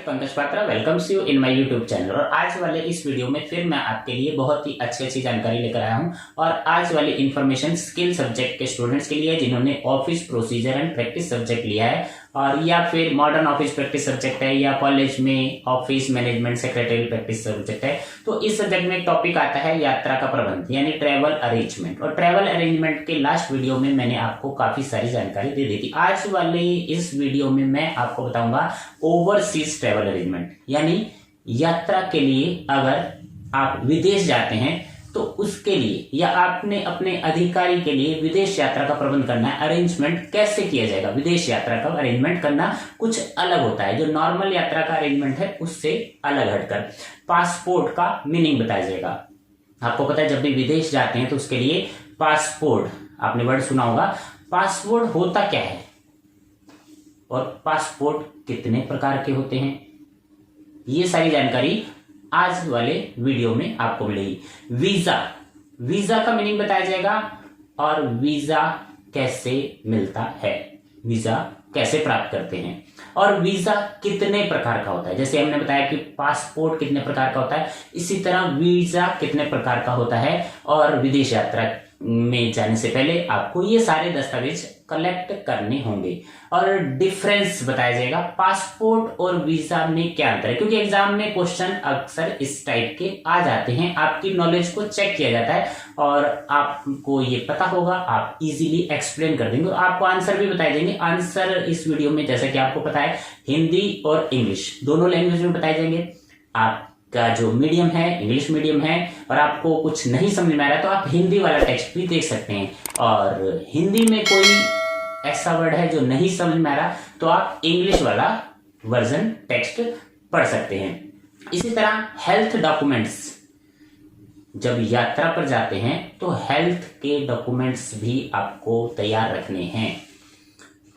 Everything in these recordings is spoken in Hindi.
Pankaj Patra welcomes you in my YouTube channel. और आज वाले इस वीडियो में फिर मैं आपके लिए बहुत ही अच्छी जानकारी लेकर आया हूं। और आज वाली इन्फॉर्मेशन स्किल सब्जेक्ट के स्टूडेंट्स के लिए जिन्होंने office procedure and practice subject लिया है, और या फिर मॉडर्न ऑफिस प्रैक्टिस सब्जेक्ट है, या कॉलेज में office management secretary practice subject है। तो इस सब्जेक्ट में एक टॉपिक आता है यात्रा का प्रबंध यानी ट्रेवल अरेंजमेंट। और ट्रेवल अरेंजमेंट के लास्ट वीडियो में मैंने आपको काफी सारी जानकारी दे दी थी। आज वाले इस वीडियो में मैं आपको बताऊंगा ओवरसीज ट्रेवल अरेंजमेंट, यानी यात्रा के लिए अगर आप विदेश जाते हैं तो उसके लिए या आपने अपने अधिकारी के लिए विदेश यात्रा का प्रबंध करना है, अरेंजमेंट कैसे किया जाएगा। विदेश यात्रा का अरेंजमेंट करना कुछ अलग होता है, जो नॉर्मल यात्रा का अरेंजमेंट है उससे अलग हटकर। पासपोर्ट का मीनिंग बताया जाएगा। आपको पता है जब भी विदेश जाते हैं तो उसके लिए पासपोर्ट, आपने वर्ड सुना होगा, पासपोर्ट होता क्या है और पासपोर्ट कितने प्रकार के होते हैं, ये सारी जानकारी आज वाले वीडियो में आपको मिलेगी। वीजा का मीनिंग बताया जाएगा और वीजा कैसे मिलता है, वीजा कैसे प्राप्त करते हैं, और वीजा कितने प्रकार का होता है। जैसे हमने बताया कि पासपोर्ट कितने प्रकार का होता है, इसी तरह वीजा कितने प्रकार का होता है। और विदेश यात्रा में जाने से पहले आपको ये सारे दस्तावेज कलेक्ट करने होंगे। और डिफरेंस बताया जाएगा पासपोर्ट और वीजा में क्या अंतर है, क्योंकि एग्जाम में क्वेश्चन अक्सर इस टाइप के आ जाते हैं। आपकी नॉलेज को चेक किया जाता है और आपको ये पता होगा, आप इजीली एक्सप्लेन कर देंगे। आपको आंसर भी बताए जाएंगे। आंसर इस वीडियो में जैसा कि आपको पता है हिंदी और इंग्लिश दोनों लैंग्वेज में बताए जाएंगे। आपका जो मीडियम है इंग्लिश मीडियम है और आपको कुछ नहीं समझ में आ रहा है तो आप हिंदी वाला टेक्स्ट भी देख सकते हैं। और हिंदी में कोई ऐसा वर्ड है जो नहीं समझ में आ रहा तो आप इंग्लिश वाला वर्जन टेक्स्ट पढ़ सकते हैं। इसी तरह हेल्थ डॉक्यूमेंट्स, जब यात्रा पर जाते हैं तो हेल्थ के डॉक्यूमेंट्स भी आपको तैयार रखने हैं।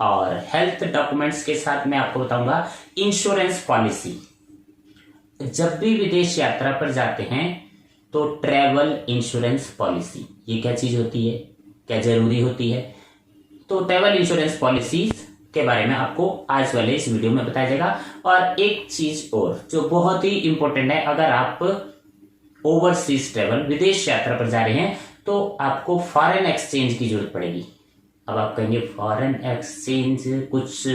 और हेल्थ डॉक्यूमेंट्स के साथ मैं आपको बताऊंगा इंश्योरेंस पॉलिसी। जब भी विदेश यात्रा पर जाते हैं तो ट्रैवल इंश्योरेंस पॉलिसी, ये क्या चीज होती है, क्या जरूरी होती है। तो ट्रैवल इंश्योरेंस पॉलिसी के बारे में आपको आज वाले इस वीडियो में बताया जाएगा। और एक चीज और जो बहुत ही इंपॉर्टेंट है, अगर आप ओवरसीज ट्रैवल विदेश यात्रा पर जा रहे हैं तो आपको फॉरेन एक्सचेंज की जरूरत पड़ेगी। अब आप कहेंगे फॉरेन एक्सचेंज, कुछ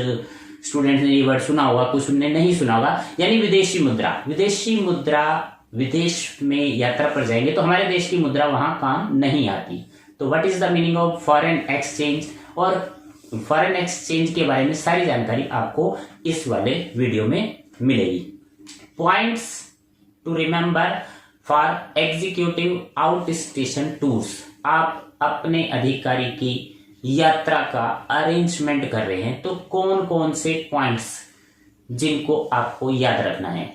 स्टूडेंट ने ये वर्ड सुना होगा, कुछ ने नहीं सुना होगा, यानी विदेशी मुद्रा। विदेशी मुद्रा, विदेश में यात्रा पर जाएंगे तो हमारे देश की मुद्रा वहां काम नहीं आती। तो what is the meaning of foreign exchange, और फॉरेन एक्सचेंज के बारे में सारी जानकारी आपको इस वाले वीडियो में मिलेगी। Points to remember for executive out station tours. आप अपने अधिकारी की यात्रा का अरेंजमेंट कर रहे हैं तो कौन कौन से पॉइंट्स जिनको आपको याद रखना है,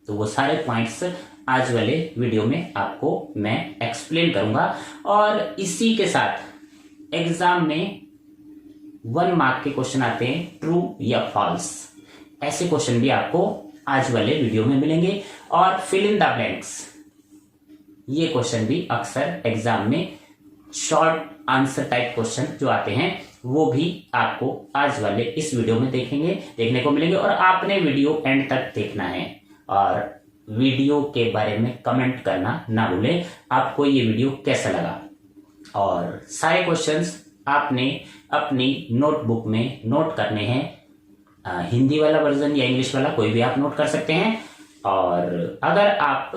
तो वो सारे पॉइंट्स आज वाले वीडियो में आपको मैं एक्सप्लेन करूंगा। और इसी के साथ एग्जाम में 1 मार्क के क्वेश्चन आते हैं, ट्रू या फॉल्स, ऐसे क्वेश्चन भी आपको आज वाले वीडियो में मिलेंगे। और फिल इन द ब्लैंक्स, ये क्वेश्चन भी अक्सर एग्जाम में शॉर्ट आंसर टाइप क्वेश्चन जो आते हैं वो भी आपको आज वाले इस वीडियो में देखने को मिलेंगे। और आपने वीडियो एंड तक देखना है और वीडियो के बारे में कमेंट करना ना भूलें, आपको ये वीडियो कैसा लगा। और सारे क्वेश्चंस आपने अपनी नोटबुक में नोट करने हैं, हिंदी वाला वर्जन या इंग्लिश वाला, कोई भी आप नोट कर सकते हैं। और अगर आप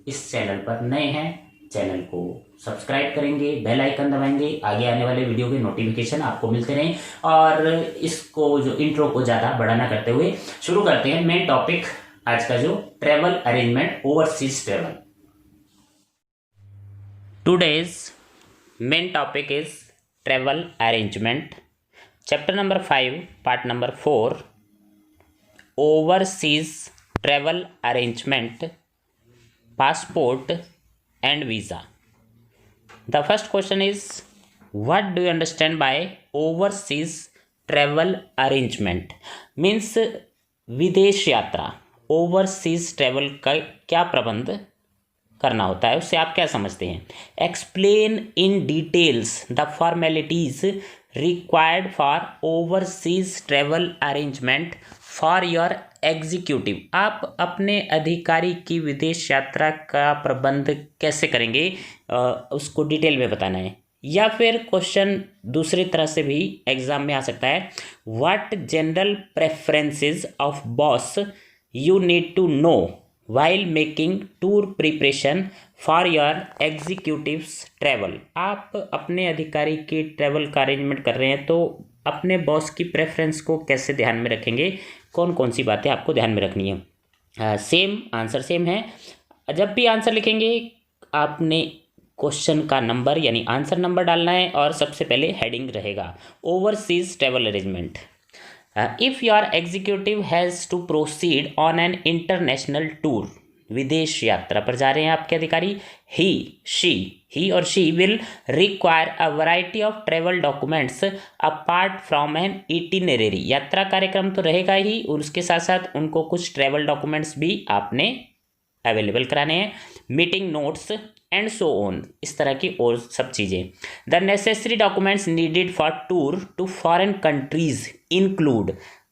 इस चैनल पर नए हैं, चैनल को सब्सक्राइब करेंगे, बेल आइकन दबाएंगे, आगे आने वाले वीडियो के नोटिफिकेशन आपको मिलते रहें। और इसको जो इंट्रो को ज्यादा बड़ा ना करते हुए शुरू करते हैं मेन टॉपिक आज का, जो travel arrangement, overseas travel. Today's main topic is travel arrangement, chapter number 5, part number 4, overseas travel arrangement, passport and visa. The first question is, what do you understand by overseas travel arrangement? Means विदेश यात्रा, ओवरसीज ट्रेवल का क्या प्रबंध करना होता है, उससे आप क्या समझते हैं। Explain in details the formalities required for overseas travel arrangement for your executive, आप अपने अधिकारी की विदेश यात्रा का प्रबंध कैसे करेंगे, उसको डिटेल में बताना है। या फिर क्वेश्चन दूसरी तरह से भी एग्जाम में आ सकता है, what general preferences of boss you need to know while making tour preparation for your executives travel. आप अपने अधिकारी के ट्रैवल का अरेंजमेंट कर रहे हैं तो अपने बॉस की प्रेफरेंस को कैसे ध्यान में रखेंगे, कौन कौन सी बातें आपको ध्यान में रखनी है। सेम आंसर सेम है। जब भी आंसर लिखेंगे आपने क्वेश्चन का नंबर यानी आंसर नंबर डालना है और सबसे पहले हेडिंग रहेगा overseas travel arrangement. If your executive has to proceed on an international tour, विदेश यात्रा पर जा रहे हैं आपके अधिकारी, he or she will require a variety of travel documents apart from an itinerary. यात्रा कार्यक्रम तो रहेगा ही, उसके साथ साथ उनको कुछ ट्रेवल डॉक्यूमेंट्स भी आपने अवेलेबल कराने हैं, meeting notes and so on, इस तरह की और सब चीज़ें। The necessary documents needed for tour to foreign countries include,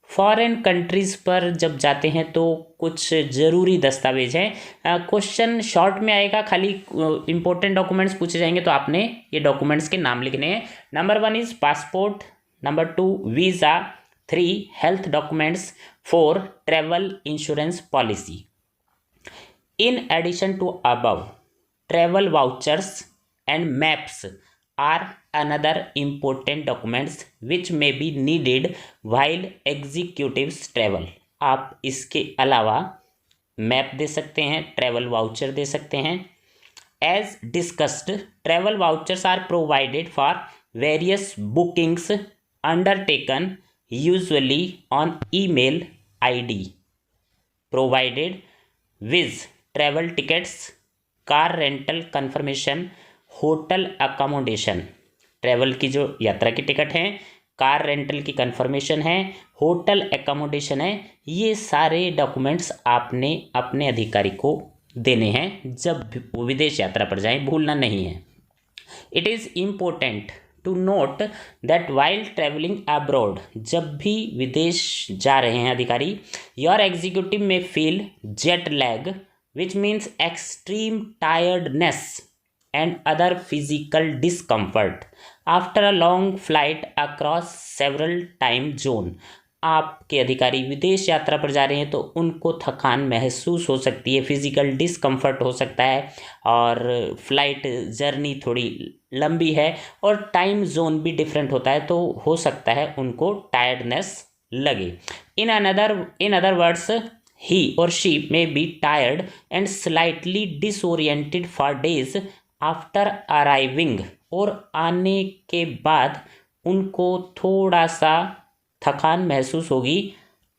foreign countries पर जब जाते हैं तो कुछ ज़रूरी दस्तावेज हैं। क्वेश्चन शॉर्ट में आएगा, खाली इंपॉर्टेंट डॉक्यूमेंट्स पूछे जाएंगे तो आपने ये डॉक्यूमेंट्स के नाम लिखने हैं। Number 1 is passport, number 2 visa, 3 health documents, 4 travel insurance policy. In addition to above, travel vouchers and maps are another important documents which may be needed while executives travel. आप इसके अलावा मैप दे सकते हैं, ट्रैवल वाउचर दे सकते हैं। As discussed, travel vouchers are provided for various bookings undertaken usually on email ID provided with travel tickets, car rental confirmation, hotel accommodation. Travel की जो यात्रा की टिकट हैं, कार रेंटल की कंफर्मेशन है, होटल अकोमोडेशन है, ये सारे डॉक्यूमेंट्स आपने अपने अधिकारी को देने हैं जब वो विदेश यात्रा पर जाएं, भूलना नहीं है। It is important to note that while travelling abroad, जब भी विदेश जा रहे हैं अधिकारी, your executive may feel jet lag which means extreme tiredness and other physical discomfort after a long flight across several time zone। आपके अधिकारी विदेश यात्रा पर जा रहे हैं तो उनको थकान महसूस हो सकती है, फिजिकल डिस्कम्फर्ट हो सकता है, और फ्लाइट जर्नी थोड़ी लंबी है और टाइम जोन भी डिफरेंट होता है, तो हो सकता है उनको टायर्डनेस लगे। In other words, he or she may be tired and slightly disoriented for days after arriving, और आने के बाद उनको थोड़ा सा थकान महसूस होगी,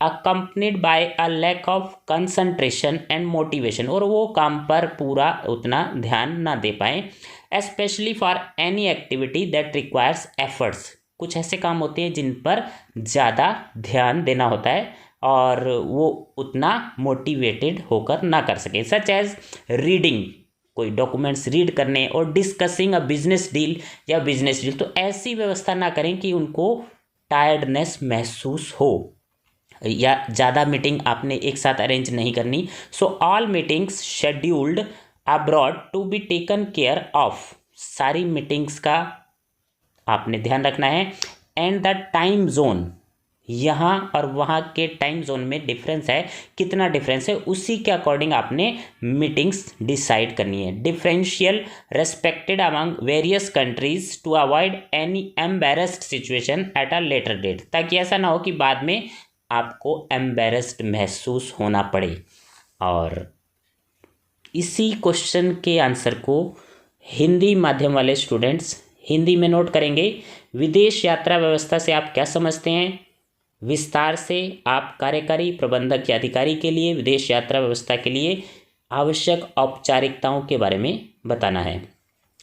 accompanied by a lack of concentration and motivation, और वो काम पर पूरा उतना ध्यान ना दे पाएँ, especially for any activity that requires efforts। कुछ ऐसे काम होते हैं जिन पर ज़्यादा ध्यान देना होता है और वो उतना मोटिवेटेड होकर ना कर सके, सच एज रीडिंग, कोई डॉक्यूमेंट्स रीड करने, और डिस्कसिंग अ बिजनेस डील या बिजनेस डील, तो ऐसी व्यवस्था ना करें कि उनको टायर्डनेस महसूस हो, या ज़्यादा मीटिंग आपने एक साथ अरेंज नहीं करनी। So all meetings scheduled abroad to be taken care of, सारी मीटिंग्स का आपने ध्यान रखना है। एंड द टाइम जोन, यहाँ और वहाँ के टाइम जोन में डिफरेंस है, कितना डिफरेंस है उसी के अकॉर्डिंग आपने मीटिंग्स डिसाइड करनी है। Differential respected among various countries to avoid any embarrassed situation at a later date, ताकि ऐसा ना हो कि बाद में आपको एम्बेरस्ड महसूस होना पड़े। और इसी क्वेश्चन के आंसर को हिंदी माध्यम वाले स्टूडेंट्स हिंदी में नोट करेंगे। विदेश यात्रा व्यवस्था से आप क्या समझते हैं, विस्तार से आप कार्यकारी प्रबंधक या अधिकारी के लिए विदेश यात्रा व्यवस्था के लिए आवश्यक औपचारिकताओं के बारे में बताना है।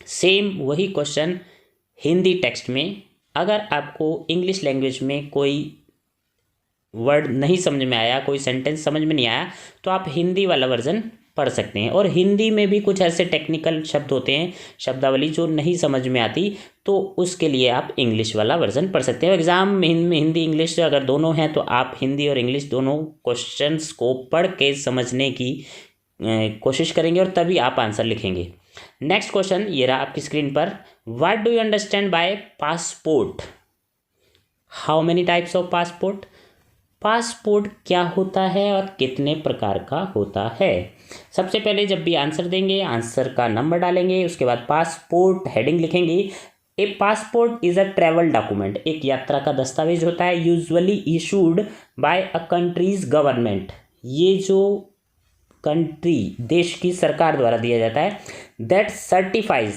सेम वही क्वेश्चन हिंदी टेक्स्ट में, अगर आपको इंग्लिश लैंग्वेज में कोई वर्ड नहीं समझ में आया, कोई सेंटेंस समझ में नहीं आया, तो आप हिंदी वाला वर्जन पढ़ सकते हैं। और हिंदी में भी कुछ ऐसे टेक्निकल शब्द होते हैं, शब्दावली जो नहीं समझ में आती, तो उसके लिए आप इंग्लिश वाला वर्जन पढ़ सकते हैं। एग्जाम में हिंदी इंग्लिश अगर दोनों हैं तो आप हिंदी और इंग्लिश दोनों क्वेश्चंस को पढ़ के समझने की कोशिश करेंगे और तभी आप आंसर लिखेंगे। नेक्स्ट क्वेश्चन ये रहा आपकी स्क्रीन पर। What do you understand by passport? How many types of passport? Passport क्या होता है और कितने प्रकार का होता है? सबसे पहले जब भी आंसर देंगे, आंसर का नंबर डालेंगे, उसके बाद पासपोर्ट हेडिंग लिखेंगे। A passport is a travel document, एक यात्रा का दस्तावेज होता है, usually issued by a country's government. ये जो कंट्री, देश की सरकार द्वारा दिया जाता है। That certifies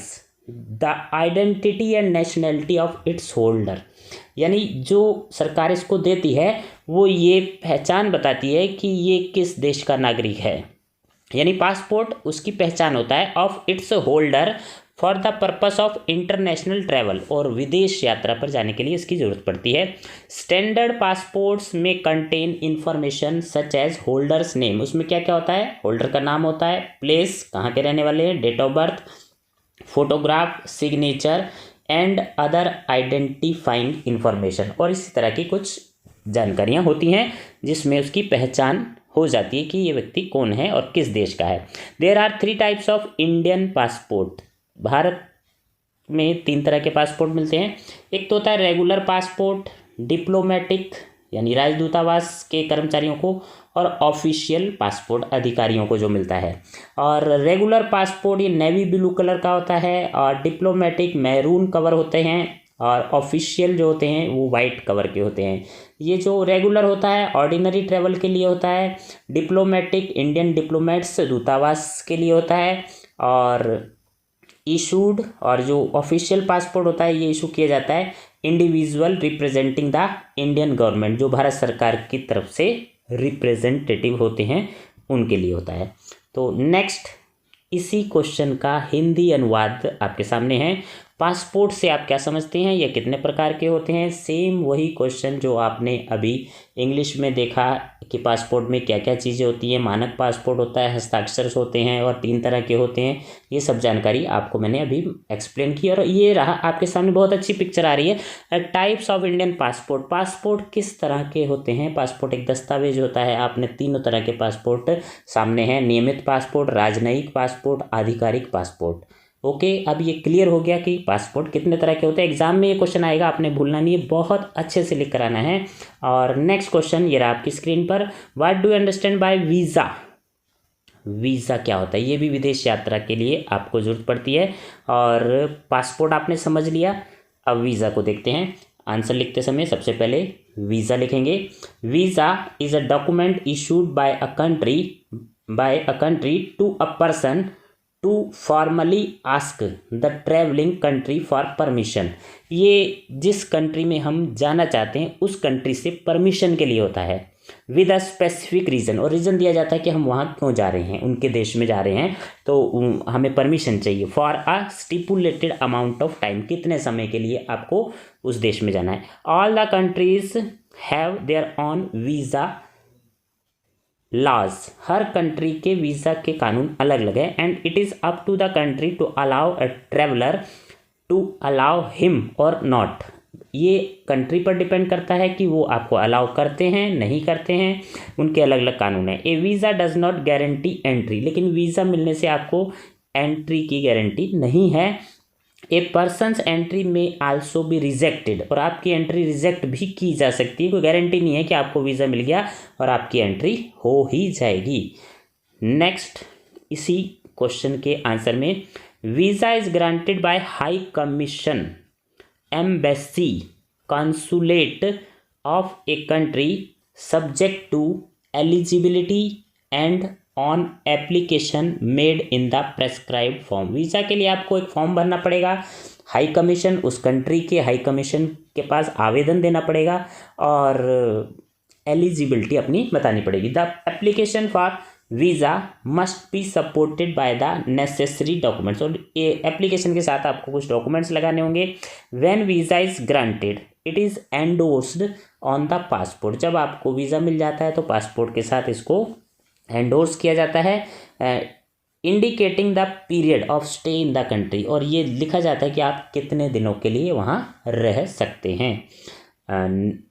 the identity and nationality of its holder, यानी जो सरकार इसको देती है वो ये पहचान बताती है कि ये किस देश का नागरिक है। यानी पासपोर्ट उसकी पहचान होता है of its holder for the purpose of international travel, और विदेश यात्रा पर जाने के लिए इसकी ज़रूरत पड़ती है। Standard passports may contain information such as holder's name, उसमें क्या क्या होता है? होल्डर का नाम होता है, प्लेस कहाँ के रहने वाले हैं, date of birth, photograph, signature and other identifying information, और इसी तरह की कुछ जानकारियाँ होती हैं जिसमें उसकी पहचान हो जाती है कि ये व्यक्ति कौन है और किस देश का है। There are 3 types of Indian passport. भारत में 3 तरह के पासपोर्ट मिलते हैं। एक तो होता है रेगुलर पासपोर्ट, डिप्लोमेटिक यानी राजदूतावास के कर्मचारियों को, और ऑफिशियल पासपोर्ट अधिकारियों को जो मिलता है। और रेगुलर पासपोर्ट ये नेवी ब्लू कलर का होता है, और डिप्लोमेटिक मैरून कवर होते हैं, और ऑफिशियल जो होते हैं वो वाइट कवर के होते हैं। ये जो रेगुलर होता है ऑर्डिनरी ट्रैवल के लिए होता है, डिप्लोमेटिक इंडियन डिप्लोमेट्स दूतावास के लिए होता है, और इशूड और जो ऑफिशियल पासपोर्ट होता है ये इशू किया जाता है individual representing the Indian government, जो भारत सरकार की तरफ से रिप्रेजेंटेटिव होते हैं उनके लिए होता है। तो नेक्स्ट इसी क्वेश्चन का हिंदी अनुवाद आपके सामने है। पासपोर्ट से आप क्या समझते हैं, या कितने प्रकार के होते हैं? सेम वही क्वेश्चन जो आपने अभी इंग्लिश में देखा कि पासपोर्ट में क्या क्या चीज़ें होती हैं। मानक पासपोर्ट होता है, हस्ताक्षर होते हैं, और 3 तरह के होते हैं। ये सब जानकारी आपको मैंने अभी एक्सप्लेन की, और ये रहा आपके सामने बहुत अच्छी पिक्चर आ रही है। Types of Indian passport, passport किस तरह के होते हैं? पासपोर्ट एक दस्तावेज होता है। आपने 3 तरह के पासपोर्ट सामने हैं, नियमित पासपोर्ट, राजनयिक पासपोर्ट, आधिकारिक पासपोर्ट। ओके, अब ये क्लियर हो गया कि पासपोर्ट कितने तरह के होते हैं। एग्जाम में ये क्वेश्चन आएगा, आपने भूलना नहीं है, बहुत अच्छे से लिख कर आना है। और नेक्स्ट क्वेश्चन ये रहा आपकी स्क्रीन पर। What do you understand by visa? Visa क्या होता है? ये भी विदेश यात्रा के लिए आपको जरूरत पड़ती है। और पासपोर्ट आपने समझ लिया, अब वीज़ा को देखते हैं। आंसर लिखते समय सबसे पहले वीज़ा लिखेंगे। Visa is a document issued by a country to a person to formally ask the travelling country for permission. ये जिस कंट्री में हम जाना चाहते हैं उस कंट्री से परमिशन के लिए होता है, विद अ स्पेसिफिक रीज़न, और रीज़न दिया जाता है कि हम वहाँ क्यों जा रहे हैं, उनके देश में जा रहे हैं तो हमें परमिशन चाहिए। For a stipulated amount of time, कितने समय के लिए आपको उस देश में जाना है। All the countries have their own visa laws, हर कंट्री के वीज़ा के कानून अलग अलग है। And it is up to the country to allow a traveller to allow him or not, ये कंट्री पर डिपेंड करता है कि वो आपको अलाउ करते हैं नहीं करते हैं, उनके अलग अलग कानून है। A visa does not guarantee entry, लेकिन वीज़ा मिलने से आपको एंट्री की गारंटी नहीं है। A person's entry may also be rejected, और आपकी एंट्री रिजेक्ट भी की जा सकती है, कोई गारंटी नहीं है कि आपको वीज़ा मिल गया और आपकी एंट्री हो ही जाएगी। नेक्स्ट इसी क्वेश्चन के आंसर में, visa is granted by high commission, embassy, consulate of a country subject to eligibility and on application made in the prescribed form. Visa के लिए आपको एक फॉर्म भरना पड़ेगा, हाई कमीशन, उस कंट्री के हाई कमीशन के पास आवेदन देना पड़ेगा, और एलिजिबिलिटी अपनी बतानी पड़ेगी। The application for visa must be supported by the necessary documents, और ये एप्लीकेशन के साथ आपको कुछ डॉक्यूमेंट्स लगाने होंगे। When visa is granted it is endorsed on the passport, जब आपको वीज़ा मिल जाता है तो पासपोर्ट के साथ इसको एंडोर्स किया जाता है, indicating the period of stay in the country, और ये लिखा जाता है कि आप कितने दिनों के लिए वहाँ रह सकते हैं।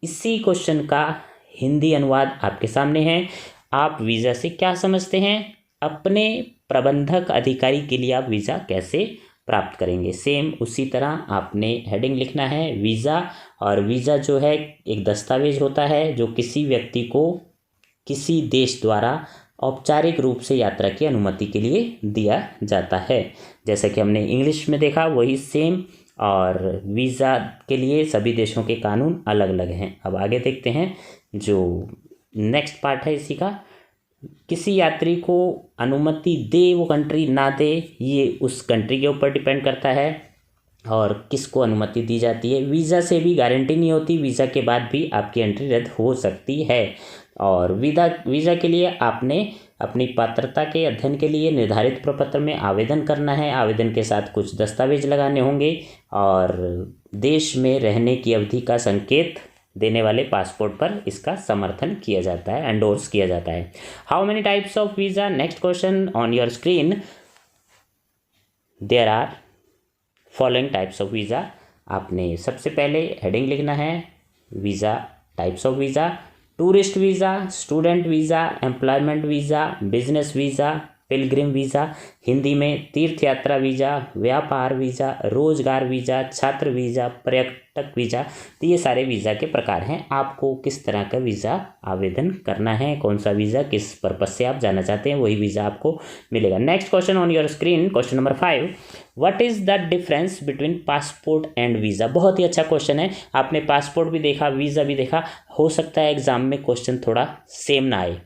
इसी क्वेश्चन का हिंदी अनुवाद आपके सामने है। आप वीज़ा से क्या समझते हैं? अपने प्रबंधक अधिकारी के लिए आप वीज़ा कैसे प्राप्त करेंगे? सेम उसी तरह आपने हेडिंग लिखना है वीज़ा, और वीज़ा जो है एक दस्तावेज होता है जो किसी व्यक्ति को किसी देश द्वारा औपचारिक रूप से यात्रा की अनुमति के लिए दिया जाता है। जैसा कि हमने इंग्लिश में देखा वही सेम, और वीज़ा के लिए सभी देशों के कानून अलग अलग हैं। अब आगे देखते हैं जो नेक्स्ट पार्ट है इसी का। किसी यात्री को अनुमति दे वो कंट्री ना दे, ये उस कंट्री के ऊपर डिपेंड करता है, और किसको अनुमति दी जाती है। वीज़ा से भी गारंटी नहीं होती, वीज़ा के बाद भी आपकी एंट्री रद्द हो सकती है। और वीज़ा के लिए आपने अपनी पात्रता के अध्ययन के लिए निर्धारित प्रपत्र में आवेदन करना है। आवेदन के साथ कुछ दस्तावेज लगाने होंगे, और देश में रहने की अवधि का संकेत देने वाले पासपोर्ट पर इसका समर्थन किया जाता है, एंडोर्स किया जाता है। How many types of visa? Next question on your screen. There are following types of visa. आपने सबसे पहले हेडिंग लिखना है visa, types of visa. Tourist visa, student visa, employment visa, business visa, pilgrim visa, Hindi में तीर्थ यात्रा वीज़ा, व्यापार वीज़ा, रोजगार वीज़ा, छात्र वीज़ा, पर्यटक वीज़ा। तो ये सारे वीज़ा के प्रकार हैं। आपको किस तरह का वीज़ा आवेदन करना है, कौन सा वीज़ा किस पर्पज़ से आप जाना चाहते हैं, वही वीज़ा आपको मिलेगा। Next question on your screen, question number 5। What is the difference between passport and visa? बहुत ही अच्छा क्वेश्चन है। आपने पासपोर्ट भी देखा, वीज़ा भी देखा। हो सकता है एग्जाम में क्वेश्चन थोड़ा सेम ना आए,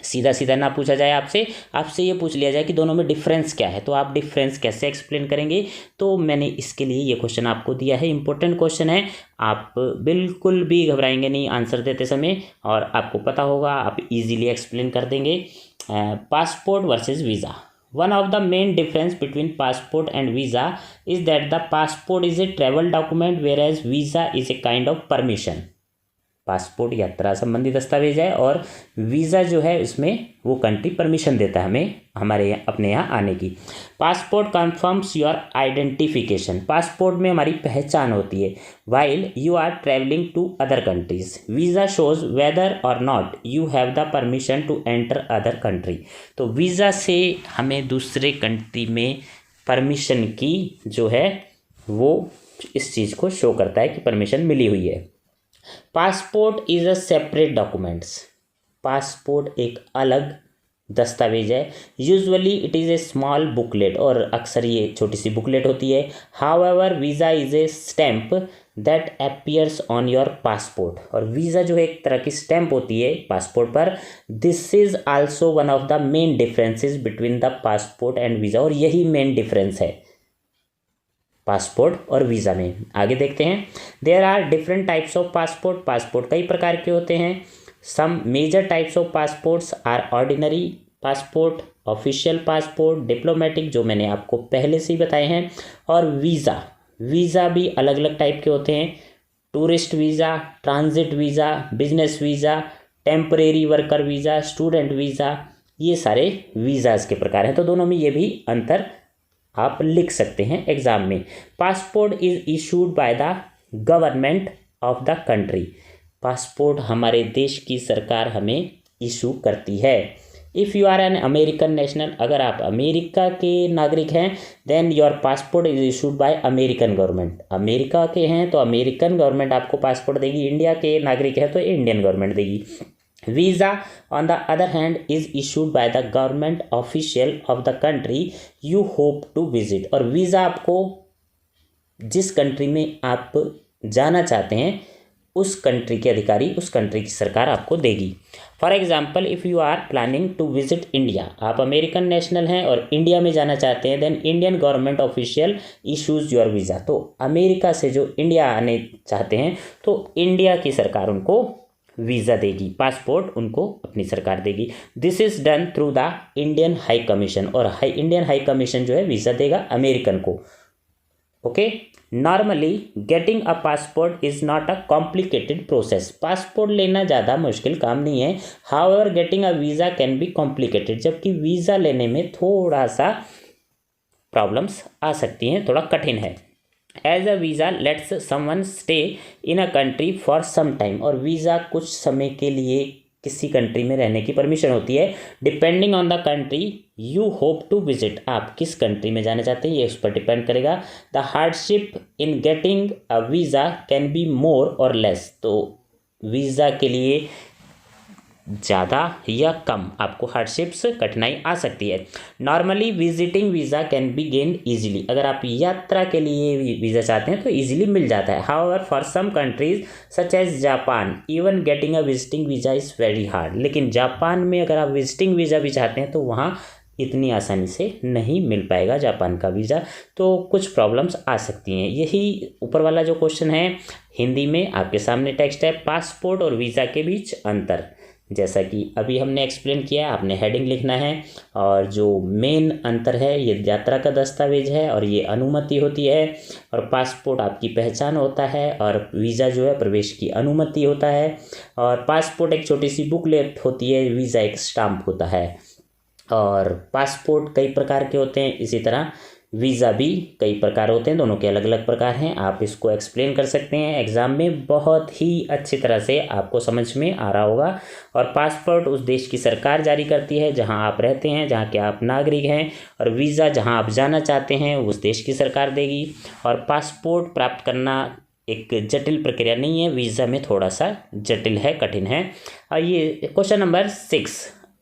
सीधा सीधा ना पूछा जाए आपसे ये पूछ लिया जाए कि दोनों में डिफरेंस क्या है, तो आप डिफरेंस कैसे एक्सप्लेन करेंगे? तो मैंने इसके लिए ये क्वेश्चन आपको दिया है। इंपॉर्टेंट क्वेश्चन है, आप बिल्कुल भी घबराएंगे नहीं आंसर देते समय, और आपको पता होगा, आप इजीली एक्सप्लेन कर देंगे। Passport versus visa. One of the main difference between passport and visa is that the passport is a travel document whereas visa is a kind of permission. Passport यात्रा संबंधी दस्तावेज है, और वीज़ा जो है उसमें वो कंट्री परमिशन देता है हमें हमारे अपने यहाँ आने की। Passport confirms your identification. Passport में हमारी पहचान होती है while you are travelling to other countries. Visa shows whether or not you have the permission to enter other country. तो वीज़ा से हमें दूसरे कंट्री में परमिशन की जो है वो इस चीज़ को शो करता है कि परमिशन मिली हुई है। Passport is a separate documents. Passport एक अलग दस्तावेज है। Usually it is a small booklet, और अक्सर ये छोटी सी बुकलेट होती है। However visa is a stamp that appears on your passport. और वीज़ा जो है एक तरह की स्टैम्प होती है पासपोर्ट पर। This is also one of the main differences between the passport and visa, और यही मेन डिफरेंस है पासपोर्ट और वीज़ा में। आगे देखते हैं। There are different types of passport. Passport कई प्रकार के होते हैं। Some major types of passports are ordinary passport, official passport, diplomatic, जो मैंने आपको पहले से ही बताए हैं, और वीज़ा भी अलग अलग टाइप के होते हैं। Tourist visa, transit visa, business visa, temporary worker visa, student visa, ये सारे वीज़ाज़ के प्रकार हैं। तो दोनों में ये भी अंतर आप लिख सकते हैं एग्जाम में। Passport is issued by the government of the country. Passport हमारे देश की सरकार हमें इशू करती है। If you are an American national, अगर आप अमेरिका के नागरिक हैं, then your passport is issued by American government. America के हैं तो अमेरिकन गवर्नमेंट आपको पासपोर्ट देगी, इंडिया के नागरिक है तो इंडियन गवर्नमेंट देगी। Visa, on the other hand, is issued by the government official of the country you hope to visit। और वीज़ा आपको जिस कंट्री में आप जाना चाहते हैं उस कंट्री के अधिकारी, उस कंट्री की सरकार आपको देगी। For example, if you are planning to visit India, आप अमेरिकन नेशनल हैं और इंडिया में जाना चाहते हैं, then Indian government official issues your visa. तो अमेरिका से जो इंडिया आने चाहते हैं तो इंडिया की सरकार उनको वीज़ा देगी, पासपोर्ट उनको अपनी सरकार देगी। This is done through the Indian high commission, और इंडियन हाई कमीशन जो है वीज़ा देगा अमेरिकन को। Okay, normally getting a passport is not a complicated process. Passport लेना ज़्यादा मुश्किल काम नहीं है। However getting a visa can be complicated, जबकि वीज़ा लेने में थोड़ा सा प्रॉब्लम्स आ सकती हैं, थोड़ा कठिन है। As a visa lets someone stay in a country for some time, और वीज़ा कुछ समय के लिए किसी कंट्री में रहने की परमिशन होती है। Depending on the country you hope to visit, आप किस कंट्री में जाना चाहते हैं ये उस पर डिपेंड करेगा। The hardship in getting a visa can be more और लेस, तो वीज़ा के लिए ज़्यादा या कम आपको हार्डशिप्स कठिनाई आ सकती है। Normally visiting visa can be gain easily, अगर आप यात्रा के लिए वीज़ा चाहते हैं तो ईजिली मिल जाता है। However for some countries such as Japan even getting a visiting visa is very hard, लेकिन जापान में अगर आप विजिटिंग वीज़ा भी चाहते हैं तो वहाँ इतनी आसानी से नहीं मिल पाएगा जापान का वीज़ा, तो कुछ प्रॉब्लम्स आ सकती हैं। यही ऊपर वाला जो क्वेश्चन है हिंदी में आपके सामने टेक्स्ट है, पासपोर्ट और वीज़ा के बीच अंतर, जैसा कि अभी हमने एक्सप्लेन किया है। आपने हेडिंग लिखना है, और जो मेन अंतर है ये यात्रा का दस्तावेज है और ये अनुमति होती है, और पासपोर्ट आपकी पहचान होता है और वीज़ा जो है प्रवेश की अनुमति होता है। और पासपोर्ट एक छोटी सी बुकलेट होती है, वीज़ा एक स्टाम्प होता है। और पासपोर्ट कई प्रकार के होते हैं, इसी तरह वीज़ा भी कई प्रकार होते हैं, दोनों के अलग अलग प्रकार हैं। आप इसको एक्सप्लेन कर सकते हैं एग्ज़ाम में, बहुत ही अच्छी तरह से आपको समझ में आ रहा होगा। और पासपोर्ट उस देश की सरकार जारी करती है जहां आप रहते हैं, जहां के आप नागरिक हैं, और वीज़ा जहां आप जाना चाहते हैं उस देश की सरकार देगी। और पासपोर्ट प्राप्त करना एक जटिल प्रक्रिया नहीं है, वीज़ा में थोड़ा सा जटिल है, कठिन है। और ये क्वेश्चन नंबर 6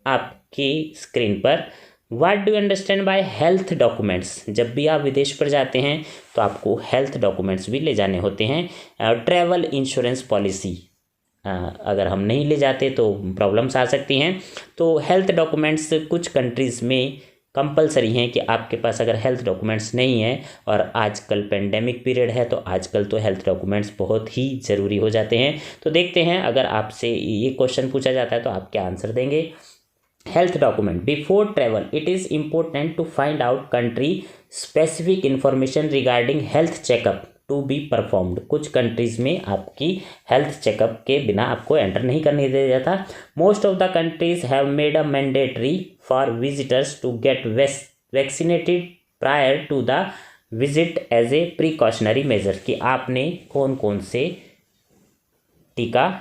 आपकी स्क्रीन पर, what do understand by health documents. जब भी आप विदेश पर जाते हैं तो आपको हेल्थ डॉक्यूमेंट्स भी ले जाने होते हैं। ट्रैवल इंश्योरेंस पॉलिसी, अगर हम नहीं ले जाते तो प्रॉब्लम्स आ सकती हैं। तो हेल्थ डॉक्यूमेंट्स कुछ कंट्रीज़ में कंपलसरी हैं कि आपके पास अगर हेल्थ डॉक्यूमेंट्स नहीं है, और आजकल पेंडेमिक पीरियड है तो आजकल तो हेल्थ डॉक्यूमेंट्स बहुत ही ज़रूरी हो जाते हैं। तो देखते हैं अगर आपसे ये क्वेश्चन पूछा जाता है तो आप क्या आंसर देंगे। Health document, before travel it is important to find out country specific information regarding health checkup to be performed. कुछ कंट्रीज़ में आपकी हेल्थ चेकअप के बिना आपको एंटर नहीं करने दिया जाता। Most of the countries have made a mandatory for visitors to get vaccinated prior to the visit as a precautionary measure, कि आपने कौन कौन से टीका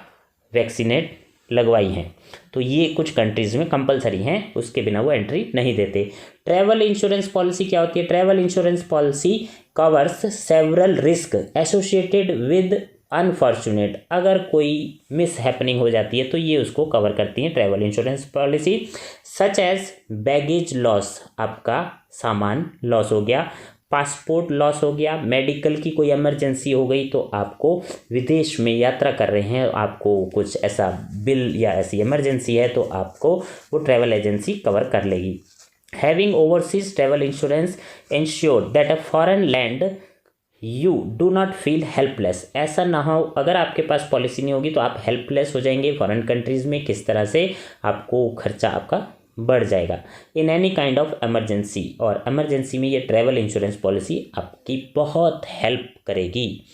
वैक्सीनेट लगवाई हैं। तो ये कुछ कंट्रीज़ में कंपलसरी हैं, उसके बिना वो एंट्री नहीं देते। ट्रैवल इंश्योरेंस पॉलिसी क्या होती है। Travel insurance policy covers several risk associated with unfortunate, अगर कोई मिस हैपनिंग हो जाती है तो ये उसको कवर करती है travel insurance policy. Such as baggage loss, आपका सामान लॉस हो गया, पासपोर्ट लॉस हो गया, मेडिकल की कोई इमरजेंसी हो गई, तो आपको विदेश में यात्रा कर रहे हैं, आपको कुछ ऐसा बिल या ऐसी इमरजेंसी है तो आपको वो ट्रैवल एजेंसी कवर कर लेगी। Having overseas travel insurance ensure that a foreign land you do not feel helpless, ऐसा ना हो अगर आपके पास पॉलिसी नहीं होगी तो आप हेल्पलेस हो जाएंगे फॉरेन कंट्रीज़ में, किस तरह से आपको खर्चा आपका बढ़ जाएगा। In any kind of emergency, और इमरजेंसी में ये ट्रैवल इंश्योरेंस पॉलिसी आपकी बहुत हेल्प करेगी।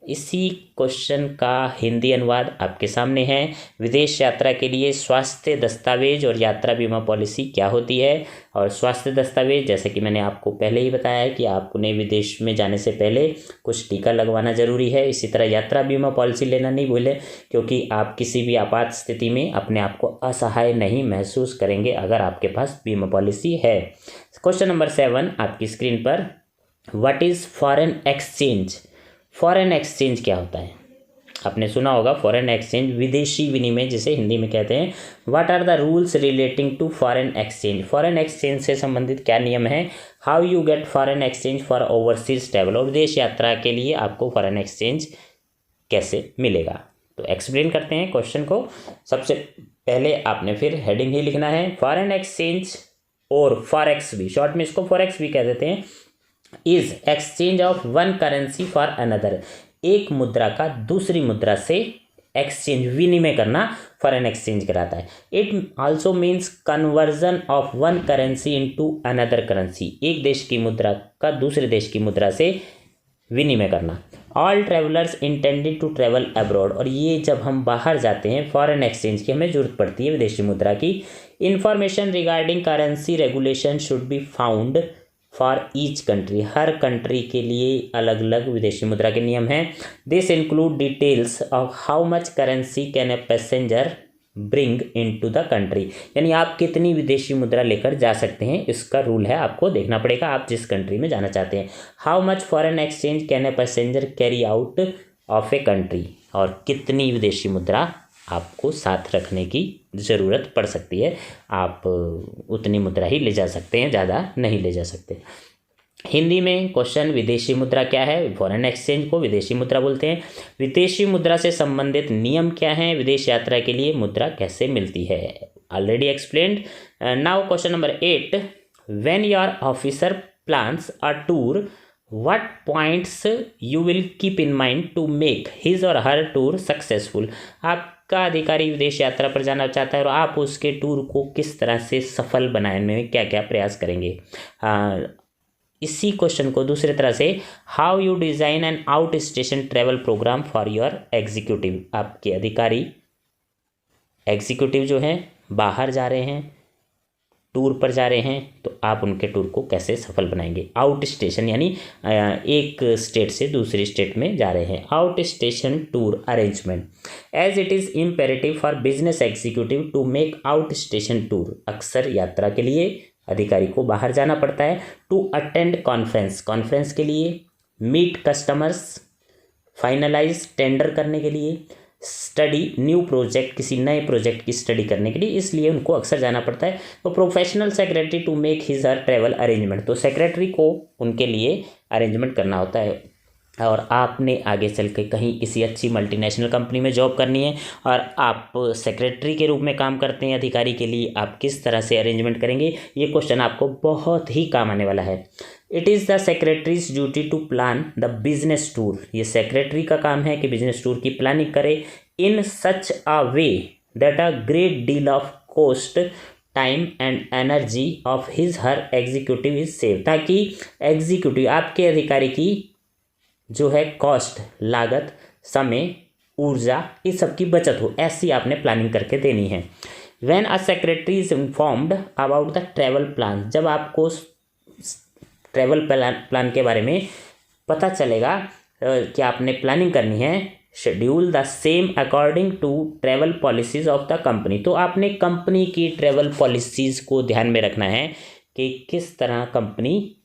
इसी क्वेश्चन का हिंदी अनुवाद आपके सामने है। विदेश यात्रा के लिए स्वास्थ्य दस्तावेज और यात्रा बीमा पॉलिसी क्या होती है। और स्वास्थ्य दस्तावेज, जैसे कि मैंने आपको पहले ही बताया है कि आपने विदेश में जाने से पहले कुछ टीका लगवाना ज़रूरी है। इसी तरह यात्रा बीमा पॉलिसी लेना नहीं भूलें, क्योंकि आप किसी भी आपात स्थिति में अपने आप को असहाय नहीं महसूस करेंगे अगर आपके पास बीमा पॉलिसी है। क्वेश्चन नंबर 7 आपकी स्क्रीन पर, what is foreign exchange. Foreign exchange क्या होता है, आपने सुना होगा फॉरेन एक्सचेंज, विदेशी विनिमय जिसे हिंदी में कहते हैं। What are the rules relating to foreign exchange, foreign exchange से संबंधित क्या नियम है। How you get foreign exchange for overseas travel, और विदेश यात्रा के लिए आपको फॉरेन एक्सचेंज कैसे मिलेगा। तो एक्सप्लेन करते हैं क्वेश्चन को। सबसे पहले आपने फिर हेडिंग ही लिखना है, फॉरेन एक्सचेंज और फॉरेक्स भी, शॉर्ट में इसको फॉरेक्स भी कह देते हैं, is exchange of one currency for another, एक मुद्रा का दूसरी मुद्रा से एक्सचेंज विनिमय करना फॉरेन एक्सचेंज कराता है। It also means conversion of one currency into another currency, एक देश की मुद्रा का दूसरे देश की मुद्रा से विनिमय करना। All travellers intended to travel abroad, और ये जब हम बाहर जाते हैं फॉरेन एक्सचेंज की हमें जरूरत पड़ती है विदेशी मुद्रा की। Information regarding currency regulation should be found for each country, her country के लिए अलग अलग विदेशी मुद्रा के नियम हैं। This include details of how much currency can a passenger bring into the country, यानी आप कितनी विदेशी मुद्रा लेकर जा सकते हैं, इसका रूल है, आपको देखना पड़ेगा आप जिस कंट्री में जाना चाहते हैं। How much foreign exchange can a passenger carry out of a country, और कितनी विदेशी मुद्रा आपको साथ रखने की ज़रूरत पड़ सकती है, आप उतनी मुद्रा ही ले जा सकते हैं, ज़्यादा नहीं ले जा सकते। हिंदी में क्वेश्चन, विदेशी मुद्रा क्या है? फॉरेन एक्सचेंज को विदेशी मुद्रा बोलते हैं। विदेशी मुद्रा से संबंधित नियम क्या हैं? विदेश यात्रा के लिए मुद्रा कैसे मिलती है? Already explained. Now question number 8, when your officer plans a tour what points you will keep in mind to make his or her tour successful, आपका अधिकारी विदेश यात्रा पर जाना चाहता है और आप उसके टूर को किस तरह से सफल बनाने में क्या क्या प्रयास करेंगे। इसी क्वेश्चन को दूसरी तरह से, how you design an out station travel programme for your executive, आपके अधिकारी एग्जीक्यूटिव जो हैं बाहर जा रहे हैं, टूर पर जा रहे हैं, तो आप उनके टूर को कैसे सफल बनाएंगे। आउट स्टेशन यानी एक स्टेट से दूसरी स्टेट में जा रहे हैं। Out station tour arrangement, as it is imperative for business executive to make out station tour, अक्सर यात्रा के लिए अधिकारी को बाहर जाना पड़ता है। टू अटेंड कॉन्फ्रेंस, कॉन्फ्रेंस के लिए, मीट कस्टमर्स, फाइनलाइज टेंडर करने के लिए, स्टडी न्यू प्रोजेक्ट, किसी नए प्रोजेक्ट की स्टडी करने के लिए, इसलिए उनको अक्सर जाना पड़ता है। तो professional secretary to make his her travel arrangement, तो सेक्रेटरी को उनके लिए अरेंजमेंट करना होता है। और आपने आगे चल के कहीं किसी अच्छी मल्टीनेशनल कंपनी में जॉब करनी है और आप सेक्रेटरी के रूप में काम करते हैं अधिकारी के लिए, आप किस तरह से अरेंजमेंट करेंगे, ये क्वेश्चन आपको बहुत ही काम आने वाला है। It is the secretary's duty to plan the business tour, ये सेक्रेटरी का काम है कि बिजनेस टूर की प्लानिंग करे in such a way that a great deal of cost, time and energy of his her executive is save, ताकि एग्जीक्यूटिव आपके अधिकारी की जो है कॉस्ट, लागत, समय, ऊर्जा, इस सब की बचत हो, ऐसी आपने प्लानिंग करके देनी है। When a secretary is informed about the travel plan, जब आपको ट्रैवल प्लान के बारे में पता चलेगा कि आपने प्लानिंग करनी है, schedule the same according to travel policies of the company, तो आपने कंपनी की ट्रैवल पॉलिसीज़ को ध्यान में रखना है कि किस तरह कंपनी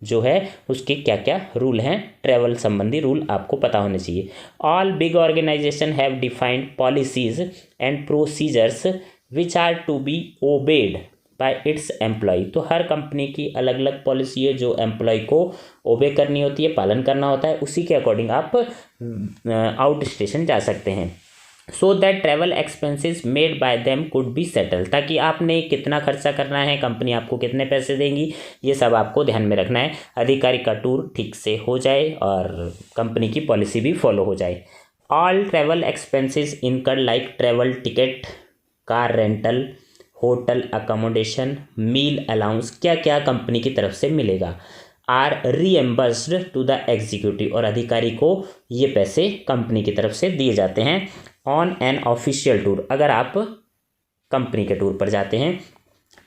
जो है उसके क्या क्या रूल हैं, ट्रैवल संबंधी रूल आपको पता होने चाहिए। All big organisation have defined policies and procedures which are to be obeyed by its employ, तो हर कंपनी की अलग अलग पॉलिसी है जो एम्प्लॉय को ओबे करनी होती है, पालन करना होता है, उसी के अकॉर्डिंग आप आउट स्टेशन जा सकते हैं। So that travel expenses made by them could be settle, ताकि आपने कितना खर्चा करना है, कंपनी आपको कितने पैसे देंगी, ये सब आपको ध्यान में रखना है, अधिकारी का टूर ठीक से हो जाए और कंपनी की पॉलिसी भी फॉलो हो जाए। All travel expenses incurred like travel ticket, car rental, hotel accommodation, meal allowance, क्या क्या कंपनी की तरफ से मिलेगा, are reimbursed to the executive, और अधिकारी को ये पैसे कंपनी की तरफ से दिए जाते हैं ऑन एन ऑफिशियल टूर, अगर आप कंपनी के टूर पर जाते हैं।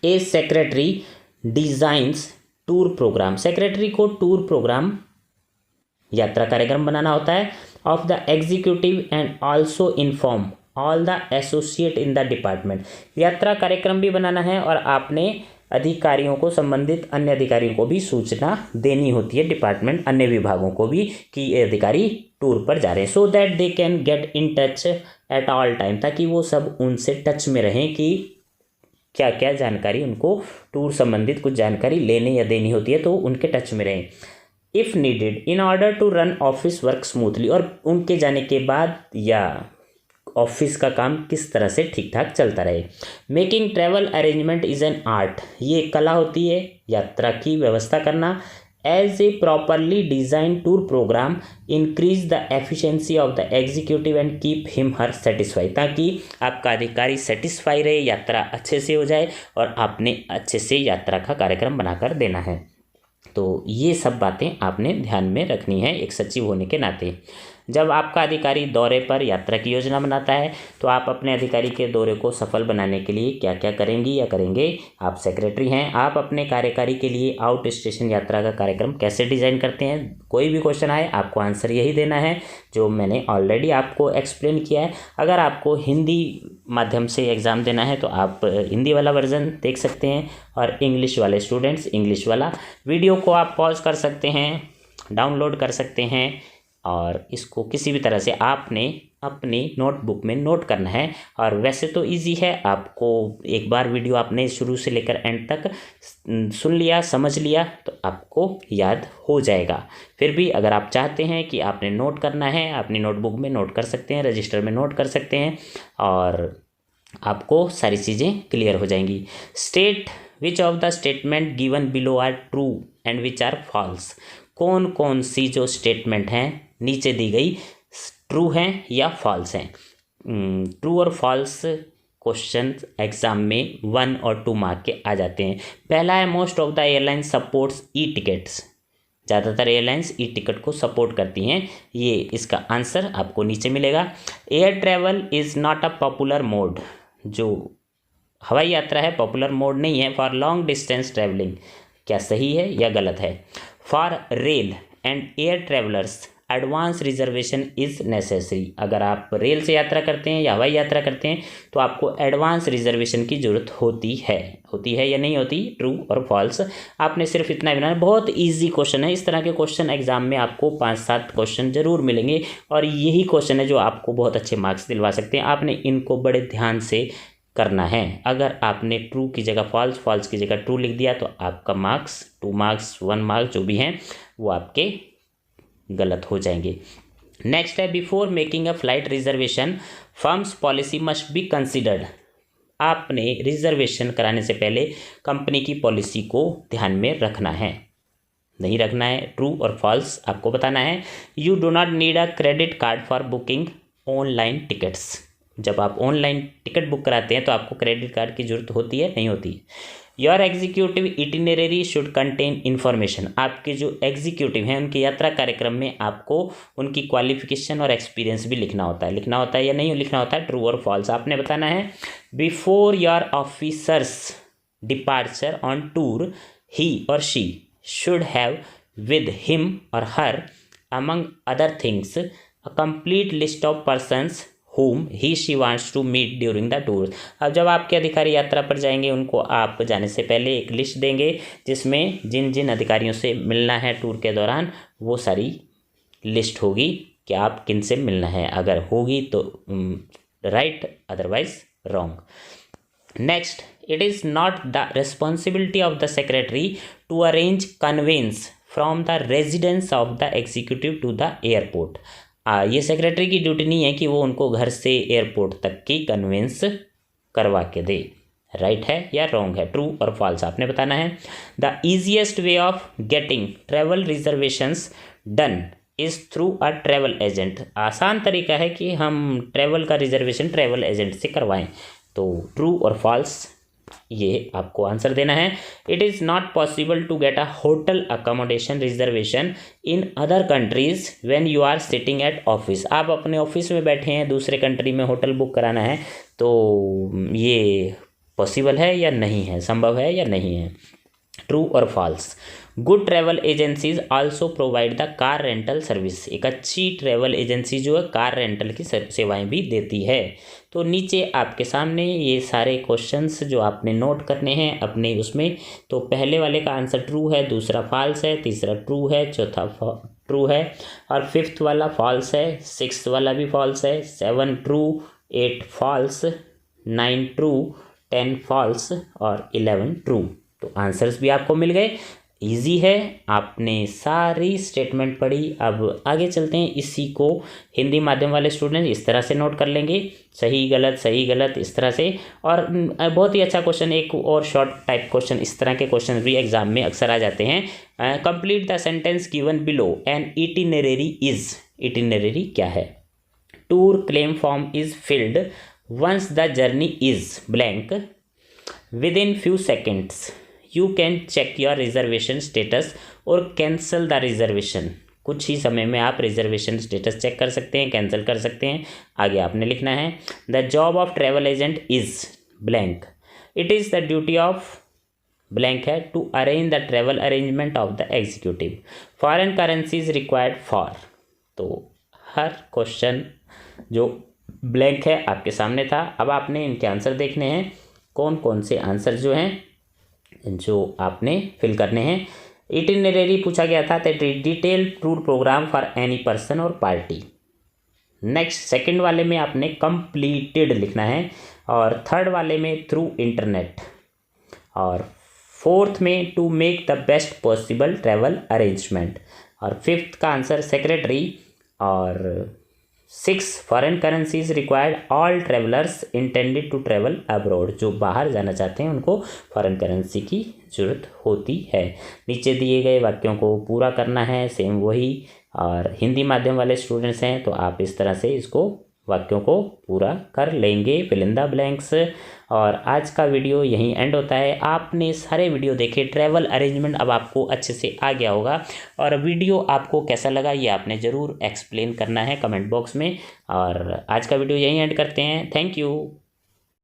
A secretary designs tour programme, secretary को टूर प्रोग्राम, यात्रा कार्यक्रम बनाना होता है of the executive and also inform all the associate in the department, यात्रा कार्यक्रम भी बनाना है और आपने अधिकारियों को, संबंधित अन्य अधिकारियों को भी सूचना देनी होती है, डिपार्टमेंट अन्य विभागों को भी, कि ये अधिकारी टूर पर जा रहे हैं। So that they can get in touch at all time, ताकि वो सब उनसे टच में रहें कि क्या क्या जानकारी उनको टूर संबंधित कुछ जानकारी लेने या देनी होती है, तो उनके टच में रहें। If needed in order to run office work smoothly, और उनके जाने के बाद या ऑफिस का काम किस तरह से ठीक ठाक चलता रहे। Making travel arrangement is an art, ये कला होती है यात्रा की व्यवस्था करना। As a properly design tour programme increase the efficiency of the executive and keep him her satisfy, ताकि आपका अधिकारी सेटिस्फाई रहे, यात्रा अच्छे से हो जाए और आपने अच्छे से यात्रा का कार्यक्रम बनाकर देना है। तो ये सब बातें आपने ध्यान में रखनी है एक सचिव होने के नाते। जब आपका अधिकारी दौरे पर यात्रा की योजना बनाता है तो आप अपने अधिकारी के दौरे को सफल बनाने के लिए क्या क्या करेंगी या करेंगे। आप सेक्रेटरी हैं, आप अपने कार्यकारी के लिए आउट स्टेशन यात्रा का कार्यक्रम कैसे डिजाइन करते हैं। कोई भी क्वेश्चन आए आपको आंसर यही देना है जो मैंने ऑलरेडी आपको एक्सप्लेन किया है। अगर आपको हिंदी माध्यम से एग्ज़ाम देना है तो आप हिंदी वाला वर्जन देख सकते हैं, और इंग्लिश वाले स्टूडेंट्स इंग्लिश वाला वीडियो को आप पॉज कर सकते हैं, डाउनलोड कर सकते हैं, और इसको किसी भी तरह से आपने अपनी नोटबुक में नोट करना है। और वैसे तो इजी है, आपको एक बार वीडियो आपने शुरू से लेकर एंड तक सुन लिया, समझ लिया तो आपको याद हो जाएगा। फिर भी अगर आप चाहते हैं कि आपने नोट करना है, अपनी नोटबुक में नोट कर सकते हैं, रजिस्टर में नोट कर सकते हैं, और आपको सारी चीज़ें क्लियर हो जाएंगी। State which of the statement given below are true and which are false. कौन कौन सी जो स्टेटमेंट हैं नीचे दी गई ट्रू हैं या फॉल्स हैं। ट्रू और फॉल्स क्वेश्चन एग्जाम में 1 और 2 मार्क के आ जाते हैं। पहला है most of the airline supports E tickets. ज़्यादातर एयरलाइंस ई टिकट को सपोर्ट करती हैं, ये इसका आंसर आपको नीचे मिलेगा। Air travel is not a popular mode. जो हवाई यात्रा है पॉपुलर मोड नहीं है फॉर लॉन्ग डिस्टेंस ट्रैवलिंग। क्या सही है या गलत है। For rail and air travellers advance reservation is necessary. अगर आप रेल से यात्रा करते हैं या हवाई यात्रा करते हैं तो आपको एडवांस रिजर्वेशन की ज़रूरत होती है या नहीं होती। ट्रू और फॉल्स आपने सिर्फ इतना बनाना। बहुत इजी क्वेश्चन है, इस तरह के क्वेश्चन एग्जाम में आपको 5-7 क्वेश्चन जरूर मिलेंगे, और यही क्वेश्चन है जो आपको बहुत अच्छे मार्क्स दिलवा सकते हैं। आपने इनको बड़े ध्यान से करना है। अगर आपने ट्रू की जगह फॉल्स, फॉल्स की जगह ट्रू लिख दिया तो आपका मार्क्स 2 मार्क्स 1 मार्क्स जो भी हैं वो आपके गलत हो जाएंगे। नेक्स्ट है before making a flight reservation firms policy must be considered. आपने रिजर्वेशन कराने से पहले कंपनी की पॉलिसी को ध्यान में रखना है, नहीं रखना है। ट्रू और फॉल्स आपको बताना है। You do not need a credit card for booking online tickets. जब आप ऑनलाइन टिकट बुक कराते हैं तो आपको क्रेडिट कार्ड की जरूरत होती है, नहीं होती। Your executive itinerary should contain information. आपके जो एग्जीक्यूटिव हैं उनके यात्रा कार्यक्रम में आपको उनकी क्वालिफिकेशन और एक्सपीरियंस भी लिखना होता है या नहीं लिखना होता है। ट्रू और फॉल्स आपने बताना है। Before your officer's departure on tour he or she should have with him or her among other things a complete list of persons whom he she wants to meet during the tour। अब जब आपके अधिकारी यात्रा पर जाएंगे उनको आप जाने से पहले एक लिस्ट देंगे जिसमें जिन जिन अधिकारियों से मिलना है टूर के दौरान वो सारी लिस्ट होगी कि आप किन से मिलना है। अगर होगी तो right, otherwise wrong. Next, it is not the responsibility of the secretary to arrange conveyance from the residence of the executive to the airport. ये सेक्रेटरी की ड्यूटी नहीं है कि वो उनको घर से एयरपोर्ट तक की कन्वेंस करवा के दे। राइट है या रॉन्ग है, ट्रू और फॉल्स आपने बताना है। The easiest way of getting travel reservations done is through a travel agent. आसान तरीका है कि हम ट्रैवल का रिजर्वेशन ट्रैवल एजेंट से करवाएं। तो ट्रू और फॉल्स ये आपको आंसर देना है। It is not possible to get a hotel accommodation reservation in other countries when you are sitting at office. आप अपने ऑफिस में बैठे हैं, दूसरे कंट्री में होटल बुक कराना है तो ये पॉसिबल है या नहीं है, संभव है या नहीं है। ट्रू और false. Good travel agencies also provide the car rental service. एक अच्छी ट्रैवल एजेंसी जो है कार रेंटल की सेवाएं भी देती है। तो नीचे आपके सामने ये सारे क्वेश्चंस जो आपने नोट करने हैं अपने उसमें। तो पहले वाले का आंसर ट्रू है, दूसरा फॉल्स है, तीसरा ट्रू है, चौथा ट्रू है, और 5th वाला फॉल्स है, 6th वाला भी फॉल्स है, 7 ट्रू, 8 फॉल्स, 9 ट्रू, 10 फॉल्स और 11 ट्रू। तो आंसर्स भी आपको मिल गए। इजी है, आपने सारी स्टेटमेंट पढ़ी। अब आगे चलते हैं। इसी को हिंदी माध्यम वाले स्टूडेंट इस तरह से नोट कर लेंगे, सही गलत इस तरह से। और बहुत ही अच्छा क्वेश्चन, एक और शॉर्ट टाइप क्वेश्चन, इस तरह के क्वेश्चन भी एग्जाम में अक्सर आ जाते हैं। Complete the sentence given below an itinerary is. Itinerary क्या है। Tour claim form is filled once the journey is blank within few seconds. You can check your reservation status or cancel the reservation. कुछ ही समय में आप रिजर्वेशन स्टेटस चेक कर सकते हैं, कैंसिल कर सकते हैं। आगे आपने लिखना है the job of travel agent is blank, it is the duty of blank है to arrange the travel arrangement of the executive, foreign currency is required for. तो हर क्वेश्चन जो ब्लैंक है आपके सामने था। अब आपने इनके आंसर देखने हैं, कौन कौन से आंसर जो हैं जो आपने फिल करने हैं। इटिनरी पूछा गया था, detail tour programme for any person or party. Next second वाले में आपने कंप्लीटेड लिखना है, और थर्ड वाले में थ्रू इंटरनेट, और फोर्थ में to make the best possible travel arrangement, और फिफ्थ का आंसर सेक्रेटरी, और 6 foreign currencies required all travellers intended to travel abroad. जो बाहर जाना चाहते हैं उनको फॉरेन करेंसी की ज़रूरत होती है। नीचे दिए गए वाक्यों को पूरा करना है, सेम वही। और हिंदी माध्यम वाले स्टूडेंट्स हैं तो आप इस तरह से इसको वाक्यों को पूरा कर लेंगे, फिल इन द ब्लैंक्स। और आज का वीडियो यहीं एंड होता है। आपने सारे वीडियो देखे, ट्रैवल अरेंजमेंट अब आपको अच्छे से आ गया होगा। और वीडियो आपको कैसा लगा ये आपने ज़रूर एक्सप्लेन करना है कमेंट बॉक्स में। और आज का वीडियो यहीं एंड करते हैं। Thank you.